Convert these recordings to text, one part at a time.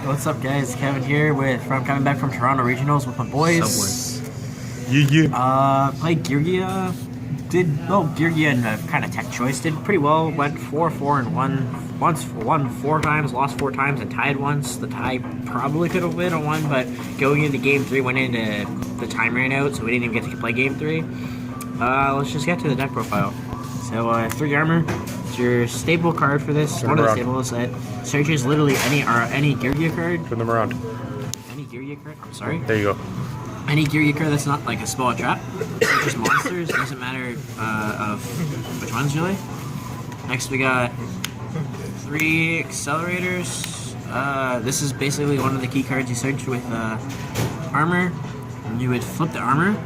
What's up, guys? Kevin here coming back from Toronto Regionals with my boys. Played GearGia. GearGia and kind of tech choice did pretty well. Went 4-4 and won 4 times, lost 4 times, and tied once. The tie probably could have been a 1, but going into game 3, went into the time ran out, so we didn't even get to play game 3. Let's just get to the deck profile. So 3 armor. It's your staple card for this. One of the staples that searches literally any GearGia card. Turn them around. Any GearGia card. I'm sorry. There you go. Any GearGia card that's not like a spell or trap. Just monsters. Doesn't matter of which ones really. Next we got 3 accelerators. This is basically one of the key cards you search with armor. You would flip the armor,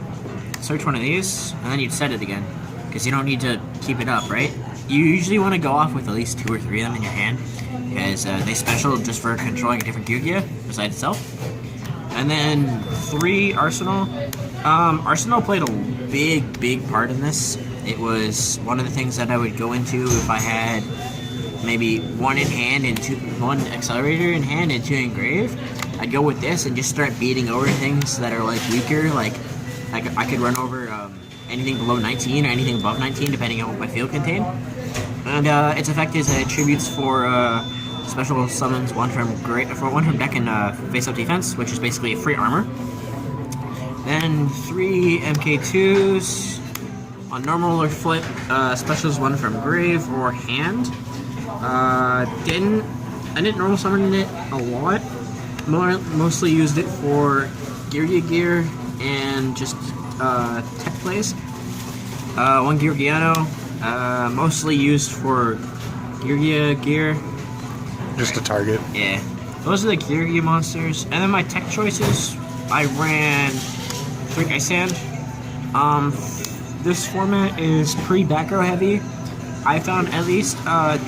search one of these, and then you'd set it again. Because you don't need to keep it up, right? You usually want to go off with at least 2 or 3 of them in your hand, because they special just for controlling a different GearGia besides itself. And then 3 Arsenal. Arsenal played a big part in this. It was one of the things that I would go into if I had maybe 1 in hand and 1 accelerator in hand and 2 in grave. I'd go with this and just start beating over things that are like weaker. Like I could run over anything below 19 or anything above 19, depending on what my field contained. And its effect is attributes for special summons, one from deck and face-up defense, which is basically free armor. Then 3 MK2s on normal or flip. Specials, 1 from grave or hand. I didn't normal summon it a lot. Mostly used it for GearGia gear and just tech plays. 1 GearGiano, mostly used for GearGia gear. Just a target. Yeah. Those are the GearGia monsters. And then my tech choices, I ran 3 Ice Sand. This format is pretty back row heavy. I found at least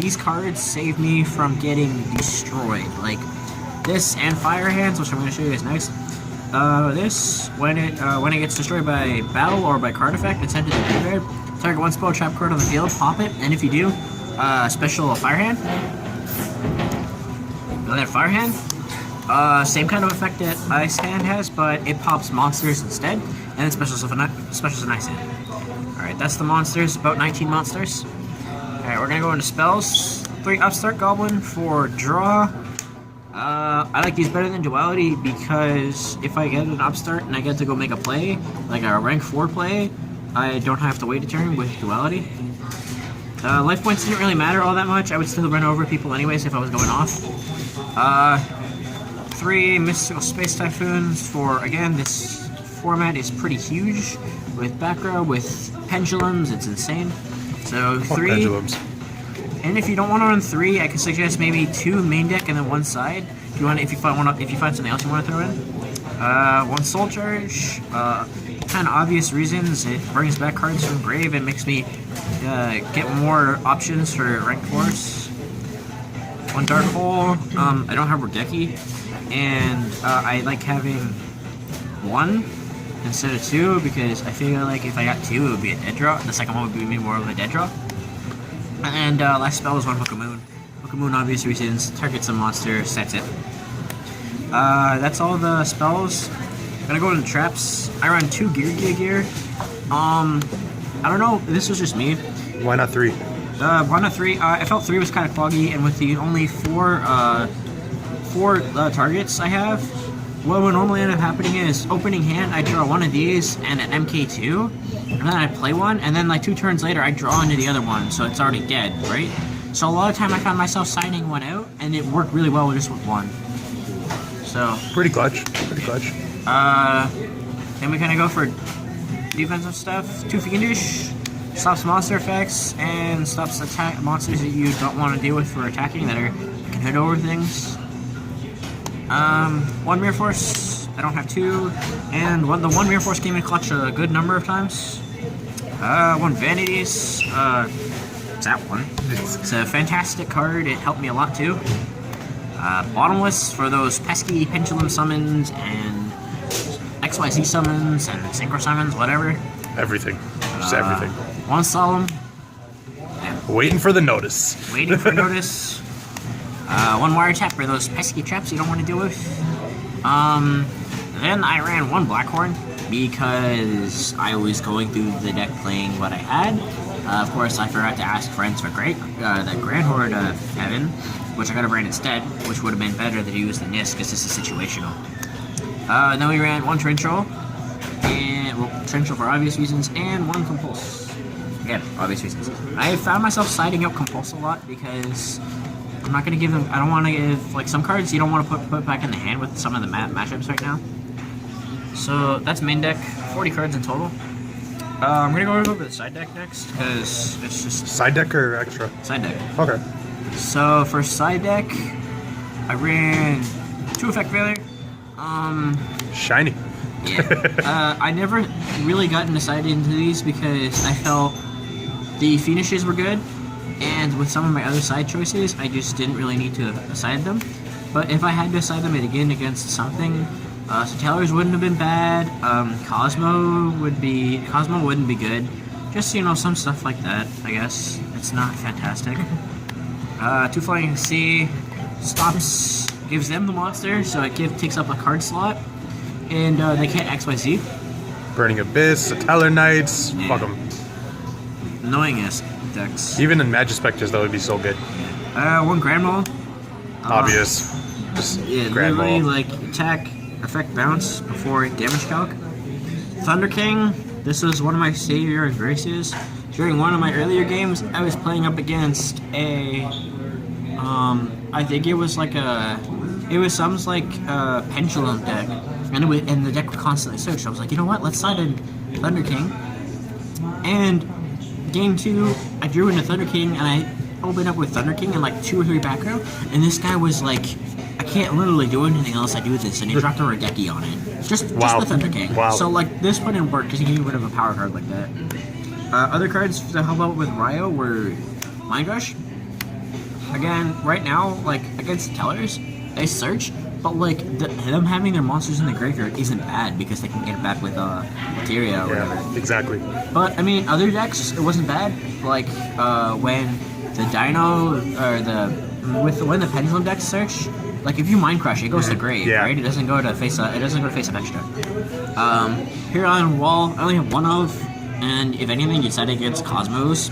these cards save me from getting destroyed. Like this and Fire Hands, which I'm going to show you guys next. This, when it gets destroyed by battle or by card effect, it's sent to the graveyard. Target 1 spell trap card on the field, pop it, and if you do, special Fire Hand. Another Fire Hand. Same kind of effect that Ice Hand has, but it pops monsters instead, and then specials an Ice Hand. Alright, that's the monsters, about 19 monsters. Alright, we're gonna go into spells. 3 Upstart Goblin for draw. I like these better than Duality because if I get an Upstart and I get to go make a play, like a rank 4 play, I don't have to wait a turn with Duality. Life points didn't really matter all that much. I would still run over people anyways if I was going off. 3 Mystical Space Typhoons for, again, this format is pretty huge. With back row, with pendulums, it's insane. So 3 pendulums. And if you don't want to run 3, I can suggest maybe 2 main deck and then 1 side. If you find something else you want to throw in. 1 Soul Charge. Kind of obvious reasons. It brings back cards from grave and makes me get more options for rank 4s. 1 Dark Hole. I don't have Regeki, and I like having 1 instead of 2 because I feel like if I got 2, it would be a dead draw. The second one would be more of a dead draw. And last spell is 1 Book of Moon. Book of Moon, obvious reasons. Targets a monster, sets it. That's all the spells. I'm gonna go into traps. I run 2 GearGia gear. I don't know. This was just me. Why not 3? Why not 3? I felt 3 was kind of foggy, and with the only 4 targets I have, what would normally end up happening is opening hand, I draw 1 of these and an MK2, and then I play 1, and then like 2 turns later I draw into the other one, so it's already dead, right? So a lot of time I found myself signing 1 out, and it worked really well just with 1. So pretty clutch. Pretty clutch. Then we kind of go for defensive stuff. 2 Fiendish. Stops monster effects and stops attack monsters that you don't want to deal with for attacking that can hit over things. 1 Mirror Force. I don't have 2. And the 1 Mirror Force came in clutch a good number of times. 1 Vanities. It's that one. It's a fantastic card. It helped me a lot too. Bottomless for those pesky pendulum summons and XYZ summons and synchro summons, whatever. Everything. Just everything. 1 Solemn. Waiting for the notice. Waiting for notice. One wire tap for those pesky traps you don't want to deal with. Then I ran one Blackhorn because I was going through the deck playing what I had. Of course, I forgot to ask friends for the Grand Horde of Heaven, which I could have ran instead, which would have been better to use than this because this is situational. Then we ran one Trenchal, and Trenchal for obvious reasons, and one Compulse. Again, obvious reasons. I found myself siding out Compulse a lot because I'm not going to give them. I don't want to give like some cards you don't want to put back in the hand with some of the matchups right now. So that's main deck, 40 cards in total. I'm gonna go over the side deck next because it's just Side deck or extra? side deck. Okay. So for side deck, I ran 2 effect failure. Shiny. Yeah. I never really got decided into these because I felt the finishes were good, and with some of my other side choices, I just didn't really need to decide them. But if I had to decide them again against something, Satellar's wouldn't have been bad. Cosmo wouldn't be good. Just, you know, some stuff like that, I guess. It's not fantastic. 2 Flying Sea gives them the monster, so it takes up a card slot, and they can't XYZ. Burning Abyss, Satellar Knights, Yeah. fuck them. Annoyingest decks. Even in Magispectors, that would be so good. One Grand Mall. Obvious. Just Yeah, Grand literally, Ball. like, attack, effect, bounce before damage calc. Thunder King, this was one of my savior graces. During one of my earlier games, I was playing up against a, I think it was like some pendulum deck, and the deck would constantly search. I was like, you know what, let's side in Thunder King. And game 2, I drew into Thunder King, and I opened up with Thunder King and like 2 or 3 back row, and this guy was like, I can't literally do anything else. I do this, and he dropped a Radecki on it. Just the Thunder King. Wow. So like this one didn't work because he gave rid of a power card like that. Other cards to help out with Ryo were Mind Rush. Again, right now, like against the Tellers, they search, but like them having their monsters in the graveyard isn't bad because they can get it back with Materia or whatever. Yeah, exactly. But I mean, other decks it wasn't bad. Like when the Dino or when the Pendulum decks search. Like if you Mind Crush, it goes to grave, Yeah. right? It doesn't go to face up. It doesn't go to face up extra. Here on wall, I only have 1 of, and if anything, you set against Cosmos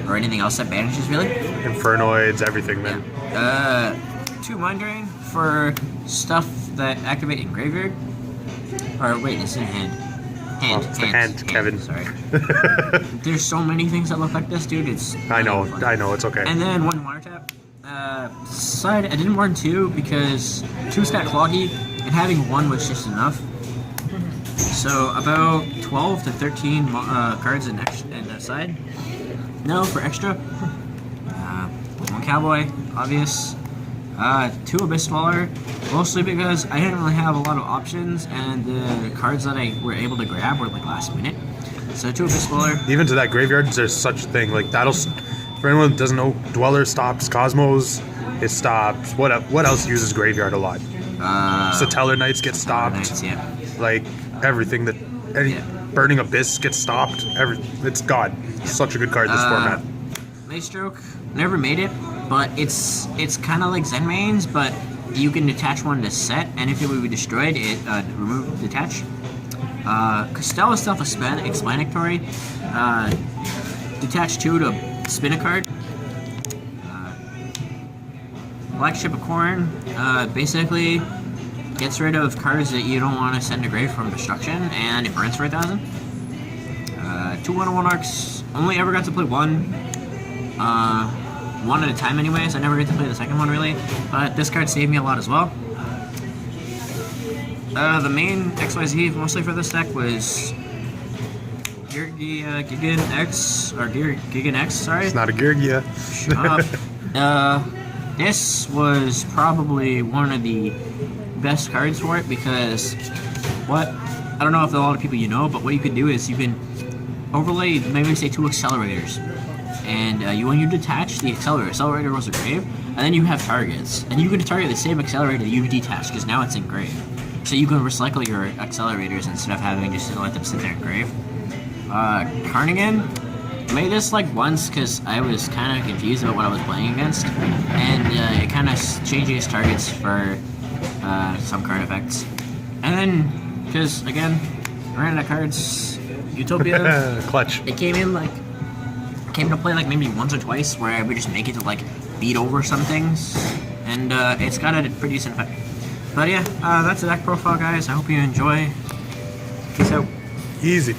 or anything else that banishes really. Infernoids, everything, man. 2 Mind Drain for stuff that activate in graveyard. Or wait, it's in hand. It's the hand, Kevin. Sorry. There's so many things that look like this, dude. It's I know, fun. I know, it's okay. And then 1 water tap. Side, I didn't run 2 because 2's got cloggy, and having 1 was just enough. So about 12 to 13 cards in the side. No, for extra. 1 Cowboy, obvious. 2 Abyss Dweller, mostly because I didn't really have a lot of options, and the cards that I were able to grab were like last minute. So 2 Abyss Dweller. Even to that, graveyards, there's such a thing. Like, for anyone that doesn't know, Dweller stops Cosmos, it stops. What else uses graveyard a lot? Satellar Knights get stopped. Knights, yeah. Like, everything that. Burning Abyss gets stopped. It's God. It's such a good card, this format. Maestroke, never made it, but it's kind of like Zen Mains, but you can detach 1 to set, and if it would be destroyed, it detach. Costello is self-explanatory. Detach 2 to spin a card. Black Ship of Corn basically gets rid of cards that you don't want to send to grave from destruction, and it burns for 1,000. 2 101 arcs. Only ever got to play 1. 1 at a time anyways. I never get to play the second one really, but this card saved me a lot as well. The main XYZ mostly for this deck was Gigan X, sorry. It's not a GearGia. Shut up. This was probably one of the best cards for it because I don't know if a lot of people know, but what you can do is you can overlay, maybe say 2 accelerators, and when you detach the accelerator goes to grave, and then you have targets, and you can target the same accelerator that you detached because now it's in grave. So you can recycle your accelerators instead of having just to let them sit there in grave. Carnigan, made this like once because I was kind of confused about what I was playing against, and it kind of changes targets for some card effects. And then, because again, ran out of cards, Utopia. Clutch. It came to play like maybe once or twice where I would just make it to like beat over some things, and it's got a pretty decent effect. But yeah, that's the deck profile, guys. I hope you enjoy. Peace out. Easy.